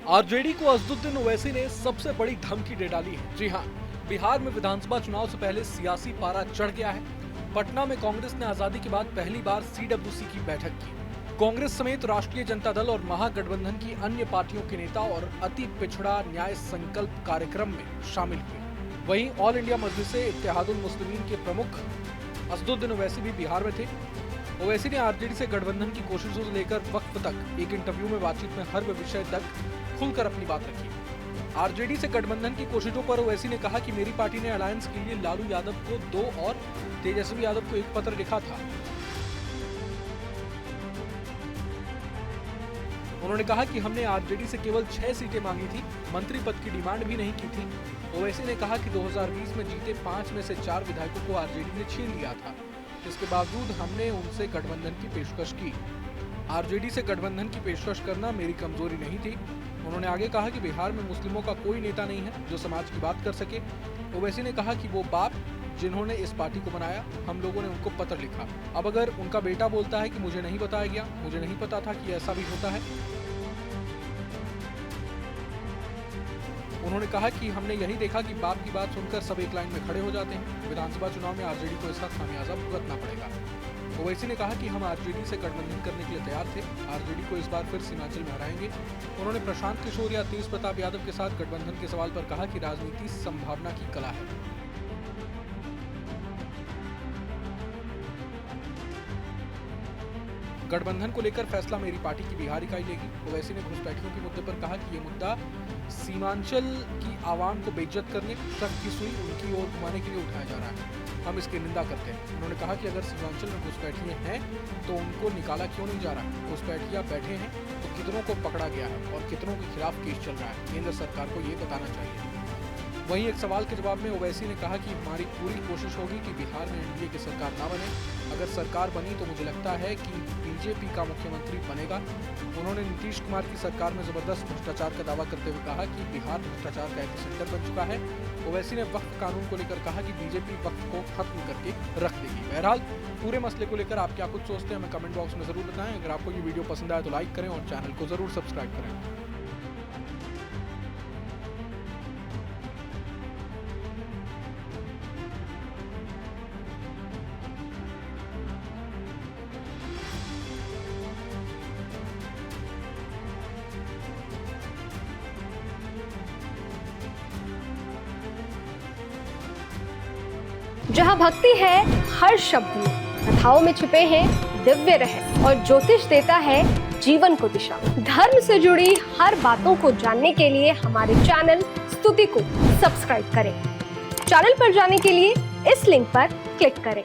RJD को असदुद्दीन ओवैसी ने सबसे बड़ी धमकी दे डाली है। जी हां, बिहार में विधानसभा चुनाव से पहले सियासी पारा चढ़ गया है। पटना में कांग्रेस ने आजादी के बाद पहली बार सीडब्ल्यूसी की बैठक की। कांग्रेस समेत राष्ट्रीय जनता दल और महागठबंधन की अन्य पार्टियों के नेता और अति पिछड़ा न्याय संकल्प कार्यक्रम में शामिल हुए। वहीं ऑल इंडिया मजलिस-ए-इत्तेहादुल मुस्लिमीन के प्रमुख असदुद्दीन ओवैसी भी बिहार में थे। ओवैसी ने आरजेडी से गठबंधन की कोशिशों से लेकर वक्फ तक एक इंटरव्यू में बातचीत में हर विषय तक खुलकर अपनी बात रखी। आरजेडी से गठबंधन की कोशिशों पर ओवैसी ने कहा कि मेरी पार्टी ने अलायंस के लिए लालू यादव को 2 और तेजस्वी यादव को 1 पत्र लिखा था। उन्होंने कहा कि हमने आरजेडी से केवल 6 सीटें मांगी थी, मंत्री पद की डिमांड भी नहीं की थी। ओवैसी ने कहा कि 2020 में जीते 5 में से 4 विधायकों को आरजेडी ने छीन लिया था। इसके बावजूद हमने उनसे गठबंधन की पेशकश की। आरजेडी से गठबंधन की पेशकश करना मेरी कमजोरी नहीं थी। उन्होंने आगे कहा कि बिहार में मुस्लिमों का कोई नेता नहीं है जो समाज की बात कर सके। ओवैसी ने कहा कि वो बाप जिन्होंने इस पार्टी को बनाया, हम लोगों ने उनको पत्र लिखा। अब अगर उनका बेटा बोलता है कि मुझे नहीं बताया गया, मुझे नहीं पता था कि ऐसा भी होता है। उन्होंने कहा कि हमने यही देखा कि बाप की बात सुनकर सब एक लाइन में खड़े हो जाते हैं। विधानसभा चुनाव में आरजेडी को इसका खामियाजा भुगतना पड़ेगा। ओवैसी ने कहा कि हम आरजेडी से गठबंधन करने के लिए तैयार थे। आरजेडी को इस बार फिर सीमांचल में हराएंगे। उन्होंने प्रशांत किशोर या तेज प्रताप यादव के साथ गठबंधन के सवाल पर कहा कि राजनीति संभावना की कला है। गठबंधन को लेकर फैसला मेरी पार्टी की बिहार इकाई लेगी। ओवैसी ने घुसपैठियों के मुद्दे पर कहा कि ये मुद्दा सीमांचल की आवाम को बेइज्जत करने, ट्रक की सुई उनकी ओर घुमाने के लिए उठाया जा रहा है। हम इसकी निंदा करते हैं। उन्होंने कहा कि अगर सीमांचल में घुसपैठिए हैं तो उनको निकाला क्यों नहीं जा रहा? घुसपैठिया बैठे हैं तो कितनों को पकड़ा गया है और कितनों के खिलाफ केस चल रहा है? केंद्र सरकार को ये बताना चाहिए। वहीं एक सवाल के जवाब में ओवैसी ने कहा कि हमारी पूरी कोशिश होगी कि बिहार में एनडीए की सरकार ना बने। अगर सरकार बनी तो मुझे लगता है कि बीजेपी का मुख्यमंत्री बनेगा। उन्होंने नीतीश कुमार की सरकार में जबरदस्त भ्रष्टाचार का दावा करते हुए कहा कि बिहार भ्रष्टाचार का एपिसेंटर बन चुका है। ओवैसी ने वक्फ कानून को लेकर कहा कि बीजेपी वक्फ को खत्म करके रख देगी। बहरहाल पूरे मसले को लेकर आप क्या कुछ सोचते हैं हमें कमेंट बॉक्स में जरूर बताएं। अगर आपको ये वीडियो पसंद आए तो लाइक करें और चैनल को जरूर सब्सक्राइब करें। जहाँ भक्ति है हर शब्द में, कथाओं में छुपे हैं दिव्य रहस्य और ज्योतिष देता है जीवन को दिशा। धर्म से जुड़ी हर बातों को जानने के लिए हमारे चैनल स्तुति को सब्सक्राइब करें। चैनल पर जाने के लिए इस लिंक पर क्लिक करें।